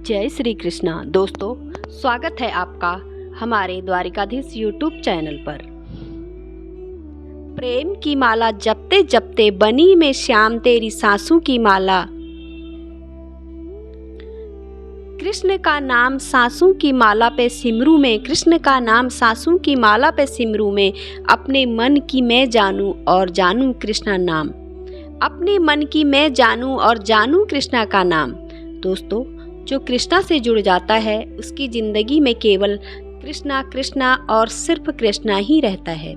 जय श्री कृष्णा। दोस्तों, स्वागत है आपका हमारे द्वारिकाधीश यूट्यूब चैनल पर। प्रेम की माला जपते जपते बनी में श्याम तेरी सांसों की माला। कृष्ण का नाम सांसों की माला पे सिमरू में, कृष्ण का नाम सांसों की माला पे सिमरू में। अपने मन की मैं जानूं और जानूं कृष्णा नाम। अपने मन की मैं जानूं और जानूं कृष्णा का नाम। दोस्तों, जो कृष्णा से जुड़ जाता है उसकी जिंदगी में केवल कृष्णा कृष्णा और सिर्फ कृष्णा ही रहता है।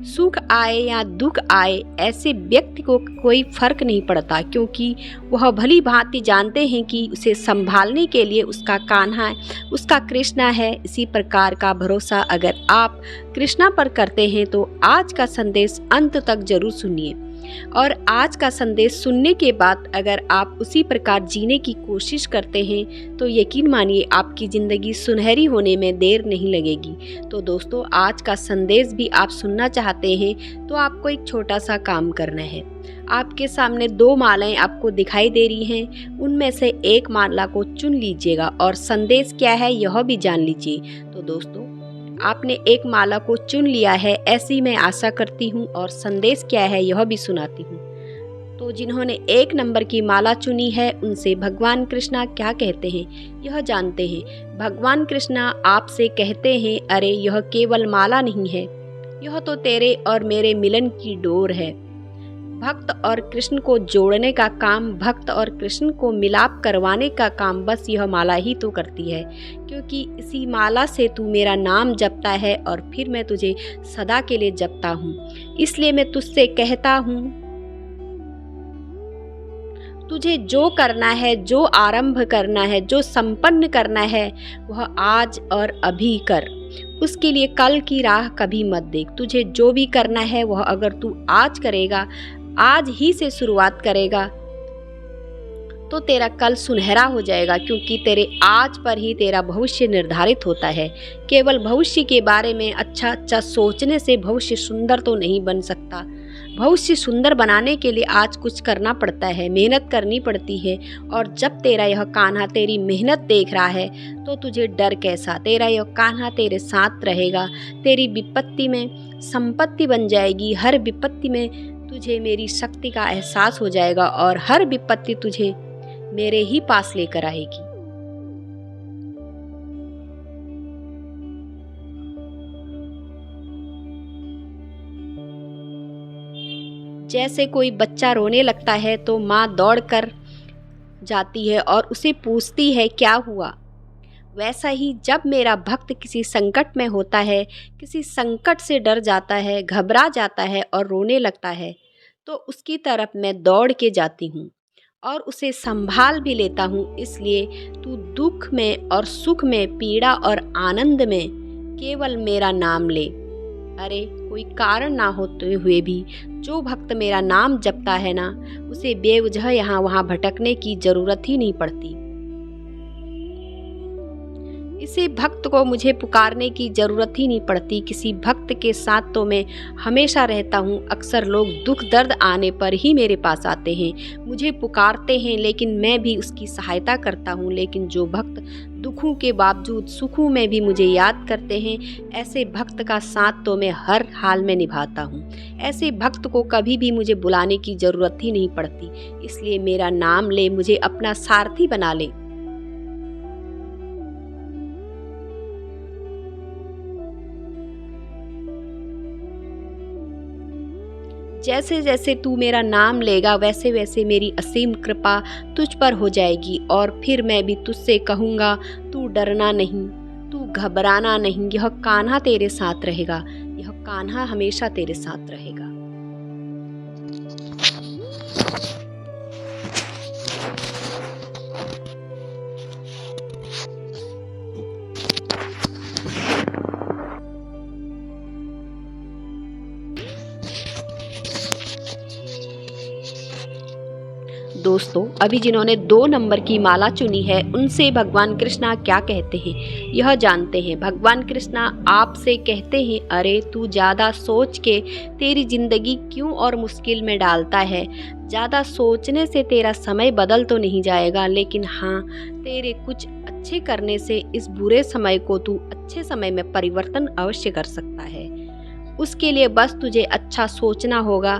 सुख आए या दुख आए, ऐसे व्यक्ति को कोई फर्क नहीं पड़ता, क्योंकि वह भली भांति जानते हैं कि उसे संभालने के लिए उसका कान्हा, उसका कृष्णा है। इसी प्रकार का भरोसा अगर आप कृष्णा पर करते हैं तो आज का संदेश अंत तक जरूर सुनिए, और आज का संदेश सुनने के बाद अगर आप उसी प्रकार जीने की कोशिश करते हैं तो यकीन मानिए आपकी ज़िंदगी सुनहरी होने में देर नहीं लगेगी। तो दोस्तों, आज का संदेश भी आप सुनना चाहते हैं तो आपको एक छोटा सा काम करना है। आपके सामने दो मालाएं आपको दिखाई दे रही हैं, उनमें से एक माला को चुन लीजिएगा और संदेश क्या है यह भी जान लीजिए। तो दोस्तों, आपने एक माला को चुन लिया है, ऐसी मैं आशा करती हूँ, और संदेश क्या है यह भी सुनाती हूँ। तो जिन्होंने एक नंबर की माला चुनी है उनसे भगवान कृष्णा क्या कहते हैं यह जानते हैं। भगवान कृष्णा आपसे कहते हैं, अरे यह केवल माला नहीं है, यह तो तेरे और मेरे मिलन की डोर है। भक्त और कृष्ण को जोड़ने का काम, भक्त और कृष्ण को मिलाप करवाने का काम बस यह माला ही तो करती है, क्योंकि इसी माला से तू मेरा नाम जपता है और फिर मैं तुझे सदा के लिए जपता हूँ। इसलिए मैं तुझसे कहता हूँ, तुझे जो करना है, जो आरंभ करना है, जो संपन्न करना है वह आज और अभी कर। उसके लिए कल की राह कभी मत देख। तुझे जो भी करना है वह अगर तू आज करेगा, आज ही से शुरुआत करेगा, तो तेरा कल सुनहरा हो जाएगा, क्योंकि तेरे आज पर ही तेरा भविष्य निर्धारित होता है। केवल भविष्य के बारे में अच्छा अच्छा सोचने से भविष्य सुंदर तो नहीं बन सकता। भविष्य सुंदर बनाने के लिए आज कुछ करना पड़ता है, मेहनत करनी पड़ती है। और जब तेरा यह कान्हा तेरी मेहनत देख रहा है तो तुझे डर कैसा। तेरा यह कान्हा तेरे साथ रहेगा। तेरी विपत्ति में संपत्ति बन जाएगी। हर विपत्ति में तुझे मेरी शक्ति का एहसास हो जाएगा और हर विपत्ति तुझे मेरे ही पास लेकर आएगी। जैसे कोई बच्चा रोने लगता है तो माँ दौड़ कर जाती है और उसे पूछती है क्या हुआ। वैसा ही जब मेरा भक्त किसी संकट में होता है, किसी संकट से डर जाता है, घबरा जाता है और रोने लगता है, तो उसकी तरफ मैं दौड़ के जाती हूँ और उसे संभाल भी लेता हूँ। इसलिए तू दुख में और सुख में, पीड़ा और आनंद में केवल मेरा नाम ले। अरे कोई कारण ना होते हुए भी जो भक्त मेरा नाम जपता है ना, उसे बेवजह यहाँ वहाँ भटकने की जरूरत ही नहीं पड़ती। इसे भक्त को मुझे पुकारने की जरूरत ही नहीं पड़ती। किसी भक्त के साथ तो मैं हमेशा रहता हूँ। अक्सर लोग दुख दर्द आने पर ही मेरे पास आते हैं, मुझे पुकारते हैं, लेकिन मैं भी उसकी सहायता करता हूँ। लेकिन जो भक्त दुखों के बावजूद सुखों में भी मुझे याद करते हैं, ऐसे भक्त का साथ तो मैं हर हाल में निभाता हूँ। ऐसे भक्त को कभी भी मुझे बुलाने की ज़रूरत ही नहीं पड़ती। इसलिए मेरा नाम ले, मुझे अपना सारथी बना ले। जैसे जैसे तू मेरा नाम लेगा वैसे वैसे मेरी असीम कृपा तुझ पर हो जाएगी, और फिर मैं भी तुझसे कहूँगा, तू डरना नहीं, तू घबराना नहीं। यह कान्हा तेरे साथ रहेगा, यह कान्हा हमेशा तेरे साथ रहेगा। दोस्तों, अभी जिन्होंने 2 नंबर की माला चुनी है उनसे भगवान कृष्णा क्या कहते हैं यह जानते हैं। भगवान कृष्णा आपसे कहते हैं, अरे तू ज़्यादा सोच के तेरी ज़िंदगी क्यों और मुश्किल में डालता है। ज़्यादा सोचने से तेरा समय बदल तो नहीं जाएगा, लेकिन हाँ तेरे कुछ अच्छे करने से इस बुरे समय को तू अच्छे समय में परिवर्तन अवश्य कर सकता है। उसके लिए बस तुझे अच्छा सोचना होगा।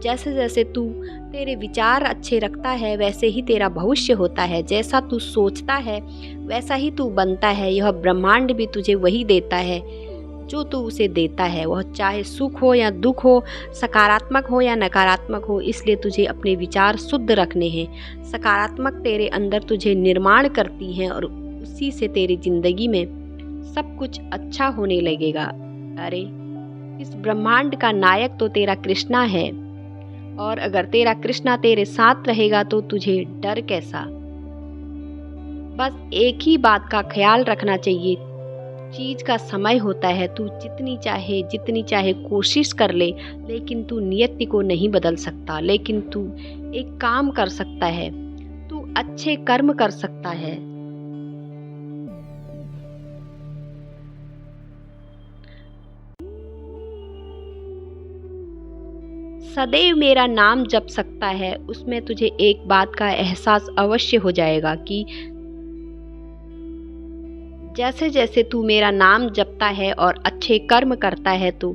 जैसे जैसे तू तेरे विचार अच्छे रखता है वैसे ही तेरा भविष्य होता है। जैसा तू सोचता है वैसा ही तू बनता है। यह ब्रह्मांड भी तुझे वही देता है जो तू उसे देता है, वह चाहे सुख हो या दुख हो, सकारात्मक हो या नकारात्मक हो। इसलिए तुझे अपने विचार शुद्ध रखने हैं। सकारात्मक तेरे अंदर तुझे निर्माण करती हैं और उसी से तेरी जिंदगी में सब कुछ अच्छा होने लगेगा। अरे इस ब्रह्मांड का नायक तो तेरा कृष्णा है, और अगर तेरा कृष्णा तेरे साथ रहेगा तो तुझे डर कैसा। बस एक ही बात का ख्याल रखना चाहिए, चीज का समय होता है। तू जितनी चाहे कोशिश कर ले, लेकिन तू नियति को नहीं बदल सकता। लेकिन तू एक काम कर सकता है, तू अच्छे कर्म कर सकता है। सदैव मेरा नाम जप सकता है, उसमें तुझे एक बात का एहसास अवश्य हो जाएगा कि जैसे जैसे तू मेरा नाम जपता है और अच्छे कर्म करता है तो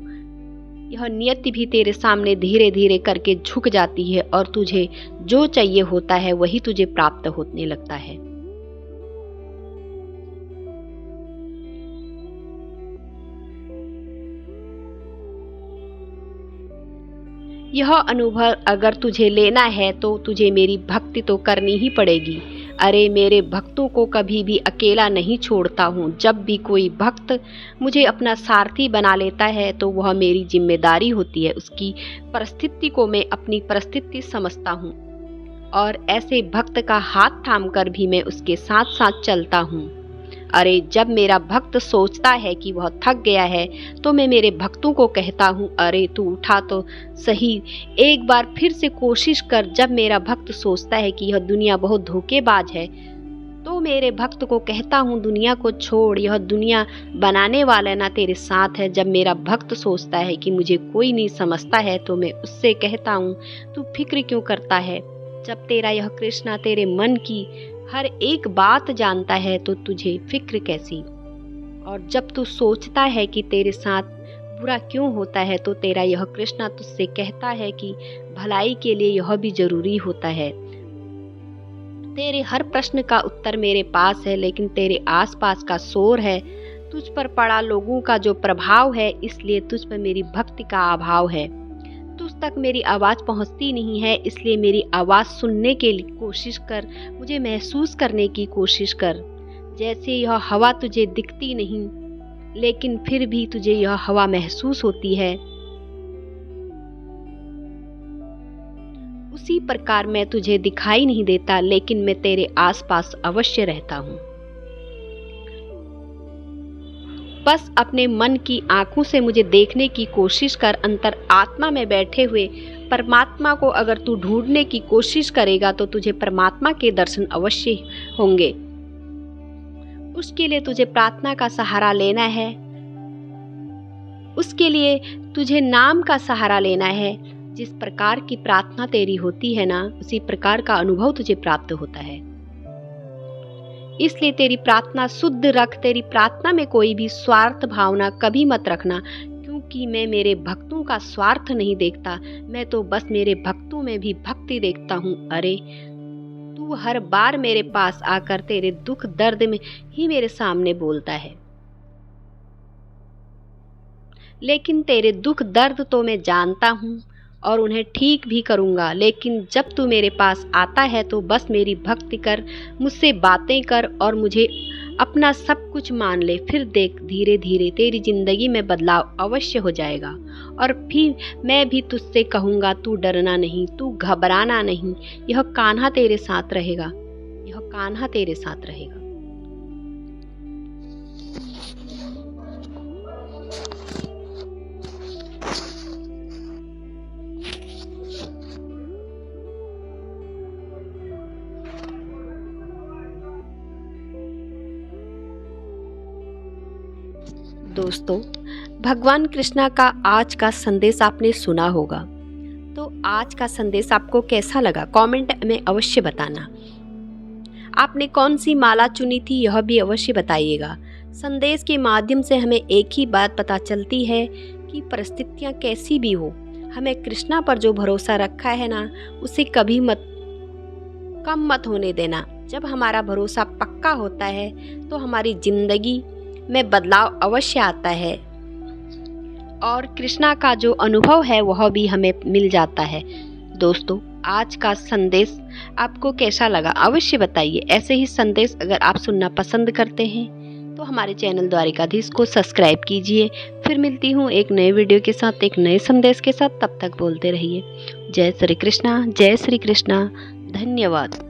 यह नियति भी तेरे सामने धीरे धीरे करके झुक जाती है और तुझे जो चाहिए होता है वही तुझे प्राप्त होने लगता है। यह अनुभव अगर तुझे लेना है तो तुझे मेरी भक्ति तो करनी ही पड़ेगी। अरे मेरे भक्तों को कभी भी अकेला नहीं छोड़ता हूँ। जब भी कोई भक्त मुझे अपना सारथी बना लेता है तो वह मेरी जिम्मेदारी होती है। उसकी परिस्थिति को मैं अपनी परिस्थिति समझता हूँ और ऐसे भक्त का हाथ थामकर भी मैं उसके साथ साथ चलता हूँ। अरे जब मेरा भक्त सोचता है कि वह थक गया है तो मैं मेरे भक्तों को कहता हूँ, अरे तू उठा तो सही, एक बार फिर से कोशिश कर। जब मेरा भक्त सोचता है कि यह दुनिया बहुत धोखेबाज है तो मेरे भक्त को कहता हूँ, दुनिया को छोड़, यह दुनिया बनाने वाला ना तेरे साथ है। जब मेरा भक्त सोचता है कि मुझे कोई नहीं समझता है तो मैं उससे कहता हूँ, तू फिक्र क्यों करता है। जब तेरा यह कृष्णा तेरे मन की हर एक बात जानता है तो तुझे फिक्र कैसी। और जब तू सोचता है कि तेरे साथ बुरा क्यों होता है तो तेरा यह कृष्णा तुझसे कहता है कि भलाई के लिए यह भी जरूरी होता है। तेरे हर प्रश्न का उत्तर मेरे पास है, लेकिन तेरे आसपास का शोर है, तुझ पर पड़ा लोगों का जो प्रभाव है, इसलिए तुझ पर मेरी भक्ति का अभाव है। तुझ तक मेरी आवाज़ पहुंचती नहीं है, इसलिए मेरी आवाज़ सुनने की कोशिश कर, मुझे महसूस करने की कोशिश कर। जैसे यह हवा तुझे दिखती नहीं लेकिन फिर भी तुझे यह हवा महसूस होती है, उसी प्रकार मैं तुझे दिखाई नहीं देता लेकिन मैं तेरे आसपास अवश्य रहता हूँ। बस अपने मन की आंखों से मुझे देखने की कोशिश कर। अंतर आत्मा में बैठे हुए परमात्मा को अगर तू ढूंढने की कोशिश करेगा तो तुझे परमात्मा के दर्शन अवश्य होंगे। उसके लिए तुझे प्रार्थना का सहारा लेना है, उसके लिए तुझे नाम का सहारा लेना है। जिस प्रकार की प्रार्थना तेरी होती है ना, उसी प्रकार का अनुभव तुझे प्राप्त होता है। इसलिए तेरी प्रार्थना शुद्ध रख। तेरी प्रार्थना में कोई भी स्वार्थ भावना कभी मत रखना, क्योंकि मैं मेरे भक्तों का स्वार्थ नहीं देखता, मैं तो बस मेरे भक्तों में भी भक्ति देखता हूँ। अरे तू हर बार मेरे पास आकर तेरे दुख दर्द में ही मेरे सामने बोलता है, लेकिन तेरे दुख दर्द तो मैं जानता हूँ और उन्हें ठीक भी करूँगा। लेकिन जब तू मेरे पास आता है तो बस मेरी भक्ति कर, मुझसे बातें कर और मुझे अपना सब कुछ मान ले। फिर देख, धीरे धीरे तेरी जिंदगी में बदलाव अवश्य हो जाएगा। और फिर मैं भी तुझसे कहूँगा, तू डरना नहीं, तू घबराना नहीं, यह कान्हा तेरे साथ रहेगा, यह कान्हा तेरे साथ रहेगा। दोस्तों, भगवान कृष्णा का आज का संदेश आपने सुना होगा, तो आज का संदेश आपको कैसा लगा कमेंट में अवश्य बताना। आपने कौन सी माला चुनी थी यह भी अवश्य बताइएगा। संदेश के माध्यम से हमें एक ही बात पता चलती है कि परिस्थितियाँ कैसी भी हो, हमें कृष्णा पर जो भरोसा रखा है ना, उसे कभी कम मत होने देना। जब हमारा भरोसा पक्का होता है तो हमारी जिंदगी में बदलाव अवश्य आता है और कृष्णा का जो अनुभव है वह भी हमें मिल जाता है। दोस्तों, आज का संदेश आपको कैसा लगा अवश्य बताइए। ऐसे ही संदेश अगर आप सुनना पसंद करते हैं तो हमारे चैनल द्वारिकाधीश को सब्सक्राइब कीजिए। फिर मिलती हूँ एक नए वीडियो के साथ, एक नए संदेश के साथ। तब तक बोलते रहिए जय श्री कृष्णा, जय श्री कृष्णा। धन्यवाद।